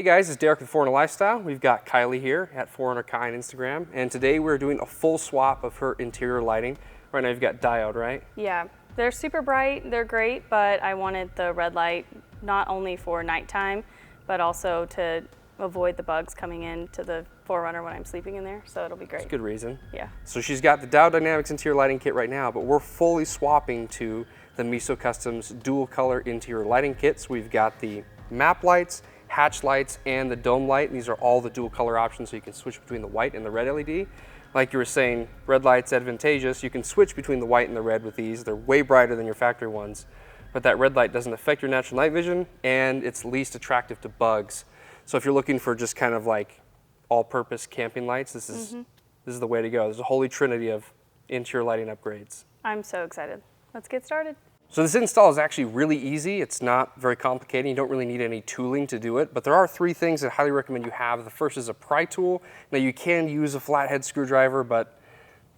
Hey guys, it's Derek with 4Runner Lifestyle. We've got Kylie here at 4Runner Kai on Instagram, and today we're doing a full swap of her interior lighting. Right now you've got diode, right? Yeah, they're super bright, they're great, but I wanted the red light not only for nighttime, but also to avoid the bugs coming into the 4Runner when I'm sleeping in there, so it'll be great. That's a good reason. Yeah. So she's got the Dow Dynamics interior lighting kit right now, but we're fully swapping to the Meso Customs dual color interior lighting kits. We've got the map lights, hatch lights, and the dome light. These are all the dual color options, so you can switch between the white and the red LED. Like you were saying, red light's advantageous. You can switch between the white and the red with these. They're way brighter than your factory ones, but that red light doesn't affect your natural night vision, and it's least attractive to bugs. So if you're looking for just kind of like all-purpose camping lights, this is the way to go. There's a holy trinity of interior lighting upgrades. I'm so excited. Let's get started. So this install is actually really easy. It's not very complicated. You don't really need any tooling to do it, but there are three things that I highly recommend you have. The first is a pry tool. Now you can use a flathead screwdriver, but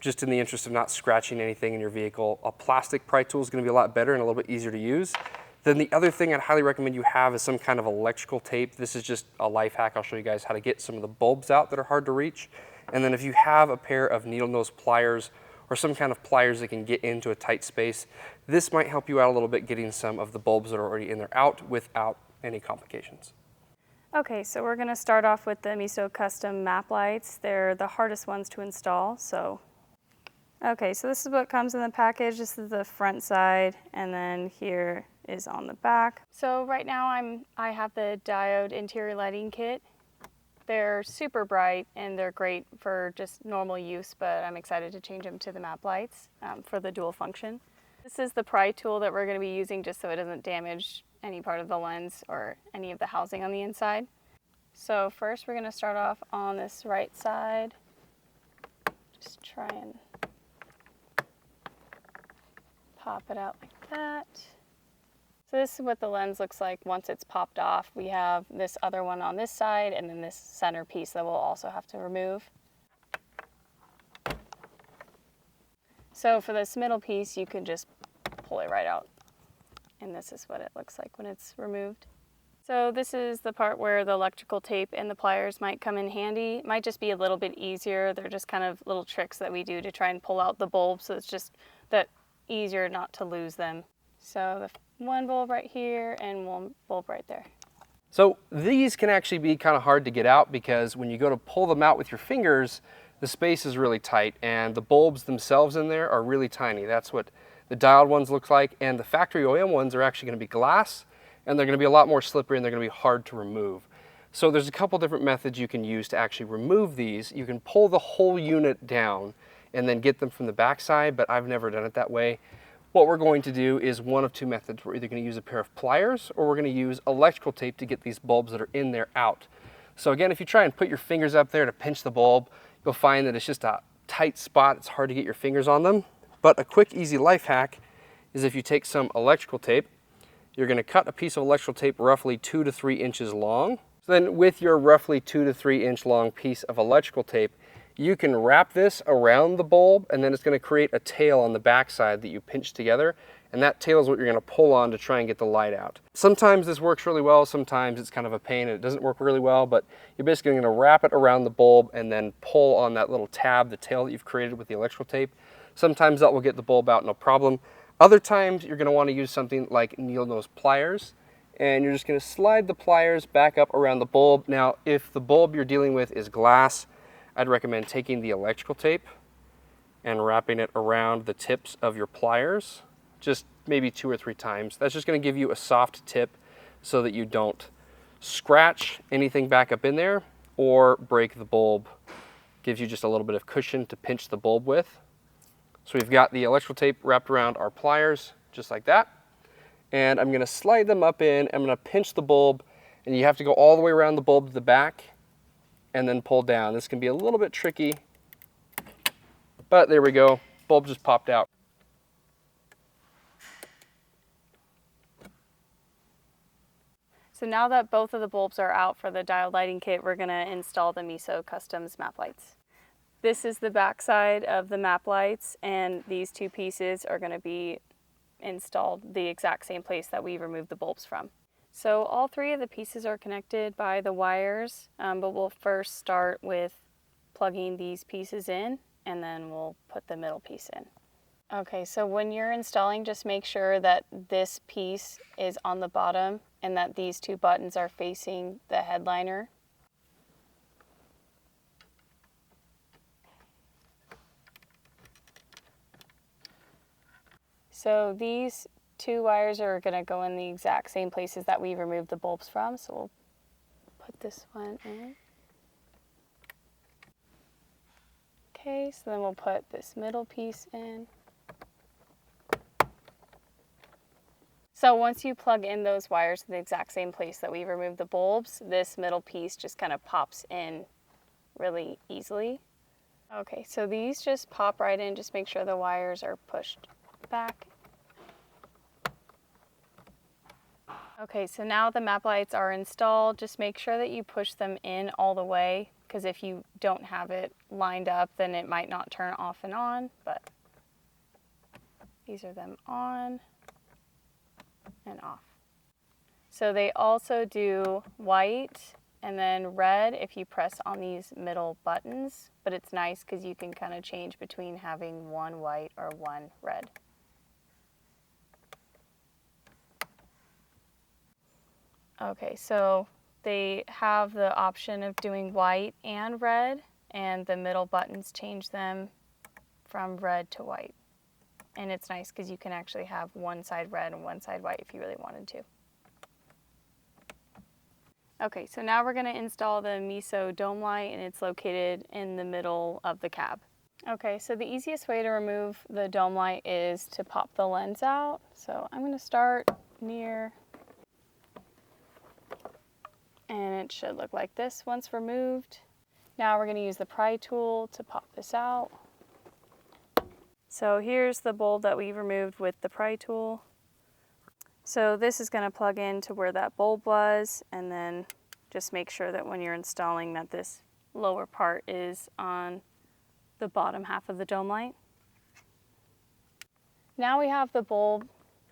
just in the interest of not scratching anything in your vehicle, a plastic pry tool is going to be a lot better and a little bit easier to use. Then the other thing I'd highly recommend you have is some kind of electrical tape. This is just a life hack. I'll show you guys how to get some of the bulbs out that are hard to reach. And then if you have a pair of needle nose pliers or some kind of pliers that can get into a tight space, this might help you out a little bit getting some of the bulbs that are already in there out without any complications. Okay, so we're gonna start off with the Meso Custom map lights. They're the hardest ones to install, Okay, so this is what comes in the package. This is the front side, and then here is on the back. So right now I have the diode interior lighting kit. They're super bright and they're great for just normal use, but I'm excited to change them to the map lights for the dual function. This is the pry tool that we're going to be using just so it doesn't damage any part of the lens or any of the housing on the inside. So first we're going to start off on this right side. Just try and pop it out like that. So this is what the lens looks like once it's popped off. We have this other one on this side and then this center piece that we'll also have to remove. So for this middle piece, you can just pull it right out. And this is what it looks like when it's removed. So this is the part where the electrical tape and the pliers might come in handy. It might just be a little bit easier. They're just kind of little tricks that we do to try and pull out the bulb, so it's just that easier not to lose them. So the one bulb right here and one bulb right there. So these can actually be kind of hard to get out because when you go to pull them out with your fingers, the space is really tight and the bulbs themselves in there are really tiny. That's what the diode ones look like, and the factory OEM ones are actually going to be glass, and they're going to be a lot more slippery and they're going to be hard to remove. So there's a couple different methods you can use to actually remove these. You can pull the whole unit down and then get them from the backside, but I've never done it that way. What we're going to do is one of two methods. We're either going to use a pair of pliers or we're going to use electrical tape to get these bulbs that are in there out. So again, if you try and put your fingers up there to pinch the bulb, you'll find that it's just a tight spot. It's hard to get your fingers on them. But a quick, easy life hack is if you take some electrical tape, you're going to cut a piece of electrical tape roughly 2 to 3 inches long. So then with your roughly 2 to 3 inch long piece of electrical tape, you can wrap this around the bulb, and then it's going to create a tail on the backside that you pinch together, and that tail is what you're going to pull on to try and get the light out. Sometimes this works really well, sometimes it's kind of a pain and it doesn't work really well, but you're basically going to wrap it around the bulb and then pull on that little tab, the tail that you've created with the electrical tape. Sometimes that will get the bulb out no problem. Other times you're going to want to use something like needle nose pliers, and you're just going to slide the pliers back up around the bulb. Now if the bulb you're dealing with is glass, I'd recommend taking the electrical tape and wrapping it around the tips of your pliers, just maybe 2 or 3 times. That's just going to give you a soft tip so that you don't scratch anything back up in there or break the bulb. Gives you just a little bit of cushion to pinch the bulb with. So we've got the electrical tape wrapped around our pliers, just like that. And I'm going to slide them up in, I'm going to pinch the bulb, and you have to go all the way around the bulb to the back and then pull down. This can be a little bit tricky, but there we go. Bulb just popped out. So now that both of the bulbs are out for the diode lighting kit, we're going to install the Meso Customs map lights. This is the back side of the map lights, and these two pieces are going to be installed the exact same place that we removed the bulbs from. So all three of the pieces are connected by the wires, but we'll first start with plugging these pieces in, and then we'll put the middle piece in. Okay, so when you're installing, just make sure that this piece is on the bottom and that these two buttons are facing the headliner. So these two wires are going to go in the exact same places that we removed the bulbs from, so we'll put this one in. Okay, so then we'll put this middle piece in. So once you plug in those wires to the exact same place that we removed the bulbs, this middle piece just kind of pops in really easily. Okay, so these just pop right in. Just make sure the wires are pushed back. Okay, so now the map lights are installed. Just make sure that you push them in all the way, because if you don't have it lined up, then it might not turn off and on, but these are them on and off. So they also do white and then red if you press on these middle buttons, but it's nice because you can kind of change between having one white or one red. Okay, so they have the option of doing white and red, and the middle buttons change them from red to white. And it's nice because you can actually have one side red and one side white if you really wanted to. Okay, so now we're going to install the Meso dome light, and it's located in the middle of the cab. Okay, so the easiest way to remove the dome light is to pop the lens out. So I'm going to start near, and it should look like this once removed. Now we're going to use the pry tool to pop this out. So here's the bulb that we removed with the pry tool. So this is going to plug into where that bulb was, and then just make sure that when you're installing that this lower part is on the bottom half of the dome light. Now we have the bulb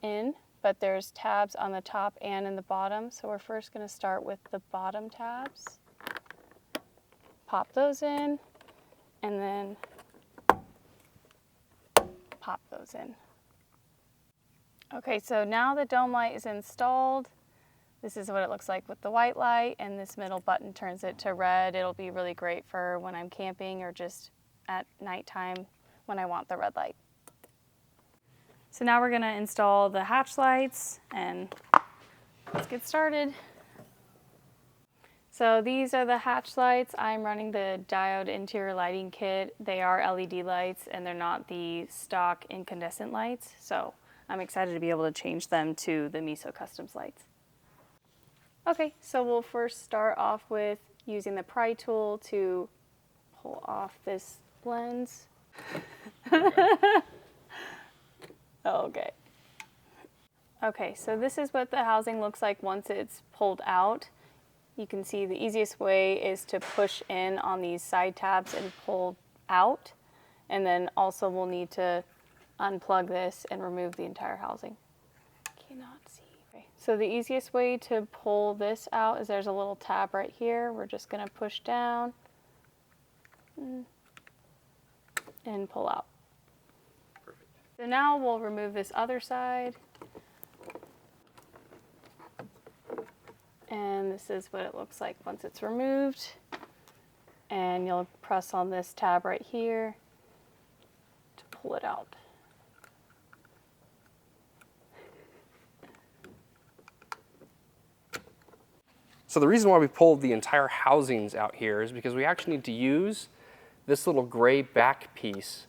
in, but there's tabs on the top and in the bottom. So we're first going to start with the bottom tabs. Pop those in, and then pop those in. Okay, so now the dome light is installed. This is what it looks like with the white light, and this middle button turns it to red. It'll be really great for when I'm camping or just at nighttime when I want the red light. So now we're going to install the hatch lights, and let's get started. So these are the hatch lights. I'm running the diode interior lighting kit. They are LED lights, and they're not the stock incandescent lights. So I'm excited to be able to change them to the Meso Customs lights. Okay, so we'll first start off with using the pry tool to pull off this lens. Okay. Okay, so this is what the housing looks like once it's pulled out. You can see the easiest way is to push in on these side tabs and pull out. And then also we'll need to unplug this and remove the entire housing. Cannot see. Okay. So the easiest way to pull this out is there's a little tab right here. We're just going to push down and pull out. Perfect. So now we'll remove this other side. And this is what it looks like once it's removed. And you'll press on this tab right here to pull it out. So the reason why we pulled the entire housings out here is because we actually need to use this little gray back piece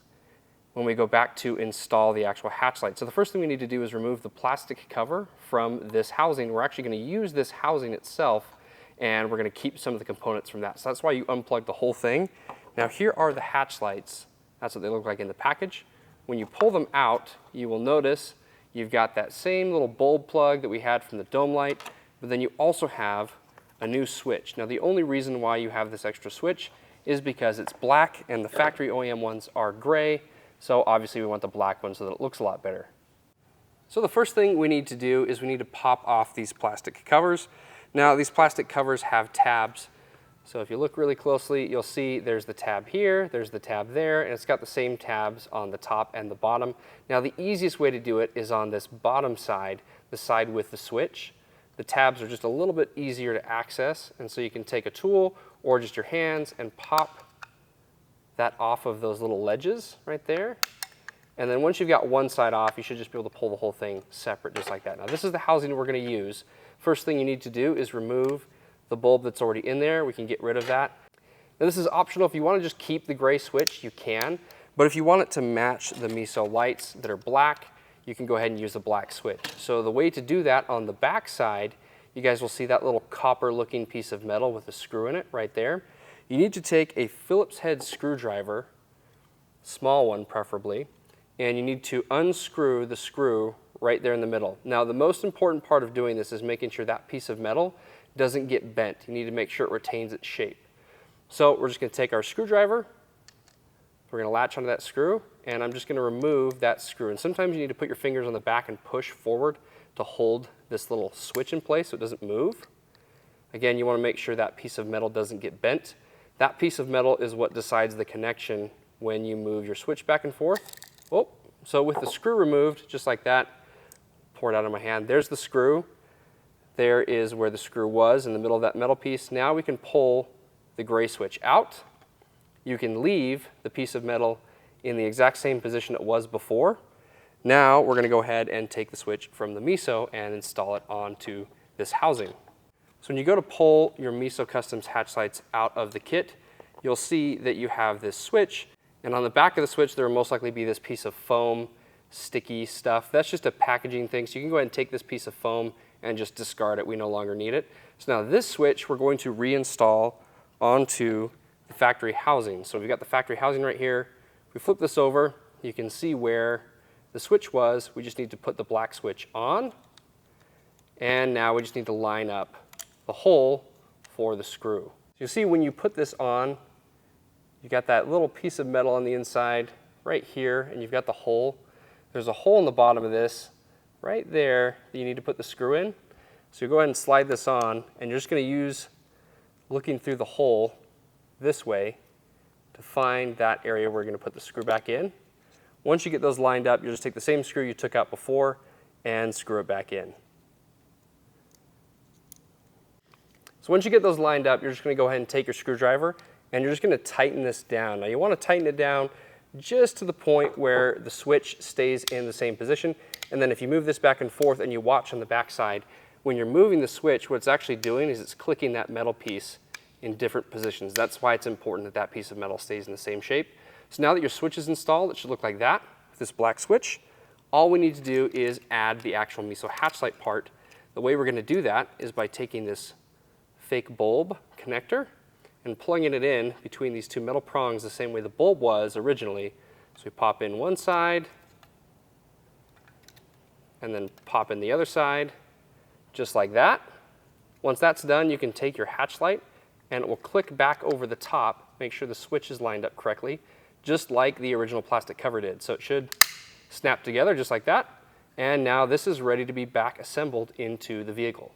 when we go back to install the actual hatch light. So the first thing we need to do is remove the plastic cover from this housing. We're actually going to use this housing itself, and we're going to keep some of the components from that. So that's why you unplug the whole thing. Now here are the hatch lights. That's what they look like in the package. When you pull them out, you will notice you've got that same little bulb plug that we had from the dome light, but then you also have a new switch. Now the only reason why you have this extra switch is because it's black and the factory OEM ones are gray. So obviously we want the black one so that it looks a lot better. So the first thing we need to do is we need to pop off these plastic covers. Now these plastic covers have tabs. So if you look really closely, you'll see there's the tab here, there's the tab there, and it's got the same tabs on the top and the bottom. Now the easiest way to do it is on this bottom side, the side with the switch. The tabs are just a little bit easier to access, and so you can take a tool or just your hands and pop that off of those little ledges right there. And then once you've got one side off, you should just be able to pull the whole thing separate just like that. Now this is the housing we're going to use. First thing you need to do is remove the bulb that's already in there. We can get rid of that. Now this is optional. If you want to just keep the gray switch, you can. But if you want it to match the Meso lights that are black, you can go ahead and use the black switch. So the way to do that, on the back side, you guys will see that little copper looking piece of metal with a screw in it right there. You need to take a Phillips head screwdriver, small one preferably, and you need to unscrew the screw right there in the middle. Now the most important part of doing this is making sure that piece of metal doesn't get bent. You need to make sure it retains its shape. So we're just going to take our screwdriver, we're going to latch onto that screw, and I'm just going to remove that screw. And sometimes you need to put your fingers on the back and push forward to hold this little switch in place so it doesn't move. Again, you want to make sure that piece of metal doesn't get bent. That piece of metal is what decides the connection when you move your switch back and forth. Oh, so with the screw removed, just like that, pour it out of my hand. There's the screw. There is where the screw was in the middle of that metal piece. Now we can pull the gray switch out. You can leave the piece of metal in the exact same position it was before. Now we're going to go ahead and take the switch from the Meso and install it onto this housing. So when you go to pull your Meso Customs hatch lights out of the kit, you'll see that you have this switch. And on the back of the switch, there will most likely be this piece of foam, sticky stuff. That's just a packaging thing. So you can go ahead and take this piece of foam and just discard it. We no longer need it. So now this switch, we're going to reinstall onto the factory housing. So we've got the factory housing right here. If we flip this over, you can see where the switch was. We just need to put the black switch on. And now we just need to line up the hole for the screw. So you see when you put this on, you got that little piece of metal on the inside right here, and you've got the hole. There's a hole in the bottom of this right there that you need to put the screw in. So you go ahead and slide this on, and you're just going to use looking through the hole this way to find that area where you're going to put the screw back in. Once you get those lined up, you'll just take the same screw you took out before and screw it back in. So once you get those lined up, you're just going to go ahead and take your screwdriver and you're just going to tighten this down. Now you want to tighten it down just to the point where the switch stays in the same position. And then if you move this back and forth and you watch on the back side, when you're moving the switch, what it's actually doing is it's clicking that metal piece in different positions. That's why it's important that that piece of metal stays in the same shape. So now that your switch is installed, it should look like that with this black switch. All we need to do is add the actual Meso hatch light part. The way we're going to do that is by taking this fake bulb connector and plugging it in between these two metal prongs the same way the bulb was originally. So we pop in one side and then pop in the other side, just like that. Once that's done, you can take your hatch light and it will click back over the top, make sure the switch is lined up correctly, just like the original plastic cover did. So it should snap together just like that. And now this is ready to be back assembled into the vehicle.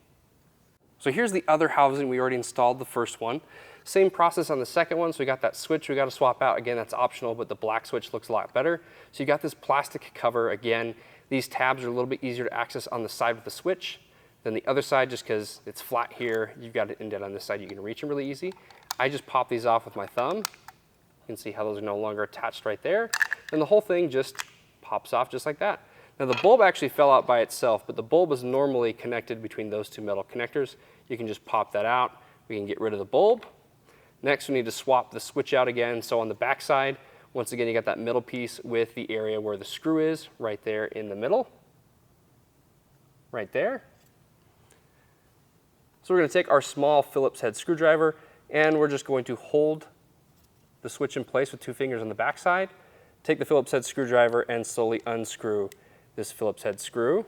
So here's the other housing. We already installed the first one. Same process on the second one. So we got that switch we got to swap out. Again, that's optional, but the black switch looks a lot better. So you got this plastic cover. Again, these tabs are a little bit easier to access on the side with the switch than the other side, just because it's flat here. You've got it indent on this side. You can reach them really easy. I just pop these off with my thumb. You can see how those are no longer attached right there. And the whole thing just pops off just like that. Now the bulb actually fell out by itself, but the bulb is normally connected between those two metal connectors. You can just pop that out. We can get rid of the bulb. Next, we need to swap the switch out again. So on the back side, once again, you got that middle piece with the area where the screw is, right there in the middle. Right there. So we're going to take our small Phillips head screwdriver and we're just going to hold the switch in place with two fingers on the back side. Take the Phillips head screwdriver and slowly unscrew this Phillips head screw.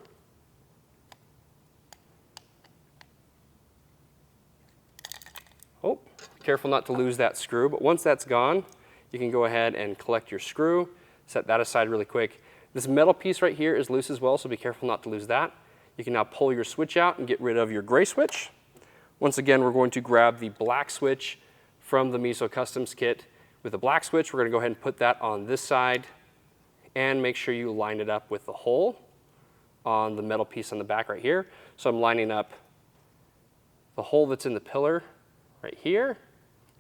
Oh, careful not to lose that screw, but once that's gone, you can go ahead and collect your screw, set that aside really quick. This metal piece right here is loose as well, so be careful not to lose that. You can now pull your switch out and get rid of your gray switch. Once again, we're going to grab the black switch from the Meso Customs kit. With the black switch, we're going to go ahead and put that on this side and make sure you line it up with the hole on the metal piece on the back right here. So I'm lining up the hole that's in the pillar right here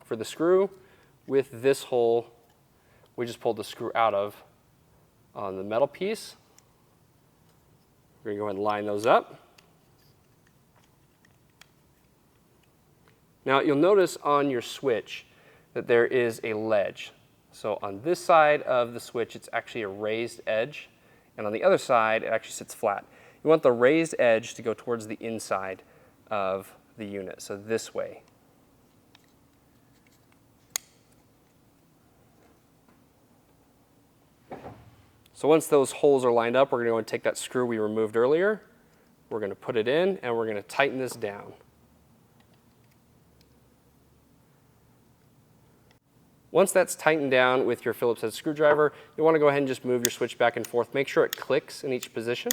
for the screw with this hole we just pulled the screw out of on the metal piece. We're going to go ahead and line those up. Now you'll notice on your switch that there is a ledge. So on this side of the switch, it's actually a raised edge, and on the other side, it actually sits flat. You want the raised edge to go towards the inside of the unit, so this way. So once those holes are lined up, we're going to go and take that screw we removed earlier. We're going to put it in, and we're going to tighten this down. Once that's tightened down with your Phillips head screwdriver, you want to go ahead and just move your switch back and forth. Make sure it clicks in each position.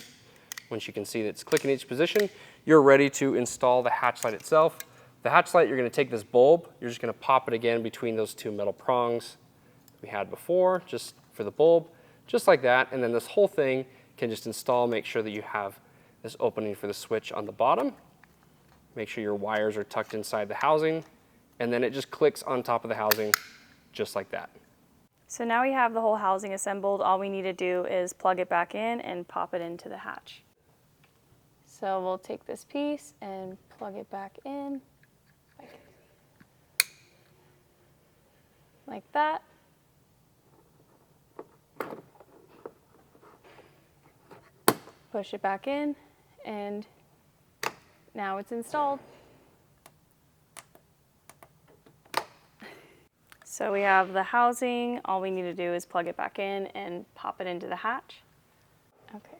Once you can see that it's clicking in each position, you're ready to install the hatch light itself. The hatch light, you're going to take this bulb, you're just going to pop it again between those two metal prongs we had before, just for the bulb, just like that. And then this whole thing can just install. Make sure that you have this opening for the switch on the bottom. Make sure your wires are tucked inside the housing, and then it just clicks on top of the housing just like that. So now we have the whole housing assembled. All we need to do is plug it back in and pop it into the hatch. So we'll take this piece and plug it back in like that. Push it back in, and now it's installed. So we have the housing. All we need to do is plug it back in and pop it into the hatch. Okay.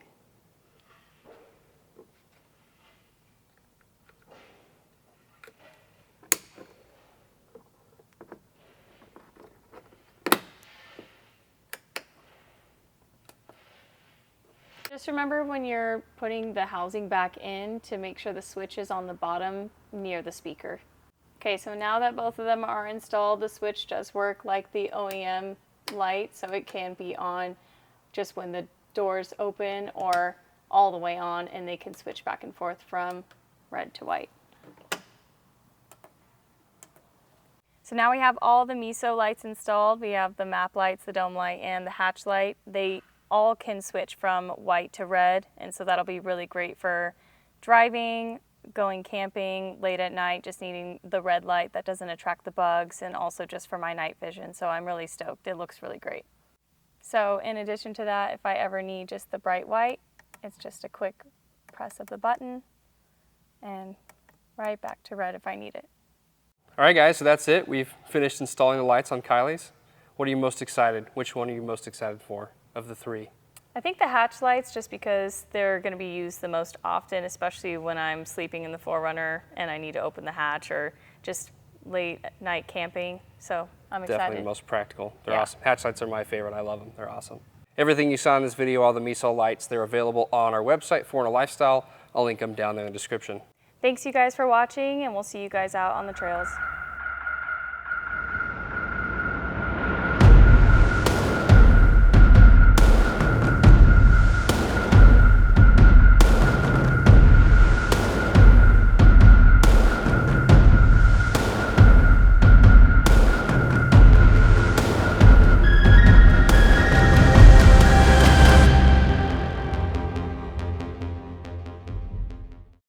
Just remember when you're putting the housing back in to make sure the switch is on the bottom near the speaker. Okay, so now that both of them are installed, the switch does work like the OEM light, so it can be on just when the doors open or all the way on, and they can switch back and forth from red to white. So now we have all the Meso lights installed. We have the map lights, the dome light, and the hatch light. They all can switch from white to red, and so that'll be really great for driving, going camping late at night, just needing the red light that doesn't attract the bugs, and also just for my night vision. So I'm really stoked. It looks really great. So in addition to that, if I ever need just the bright white, it's just a quick press of the button and right back to red if I need it. All right, guys, so that's it. We've finished installing the lights on Kylie's. What are you most excited? Which one are you most excited for of the three? I think the hatch lights, just because they're going to be used the most often, especially when I'm sleeping in the 4Runner and I need to open the hatch, or just late at night camping. So I'm excited. Definitely the most practical. They're awesome. Hatch lights are my favorite. I love them. They're awesome. Everything you saw in this video, all the Meso lights, they're available on our website, 4Runner Lifestyle. I'll link them down there in the description. Thanks you guys for watching, and we'll see you guys out on the trails.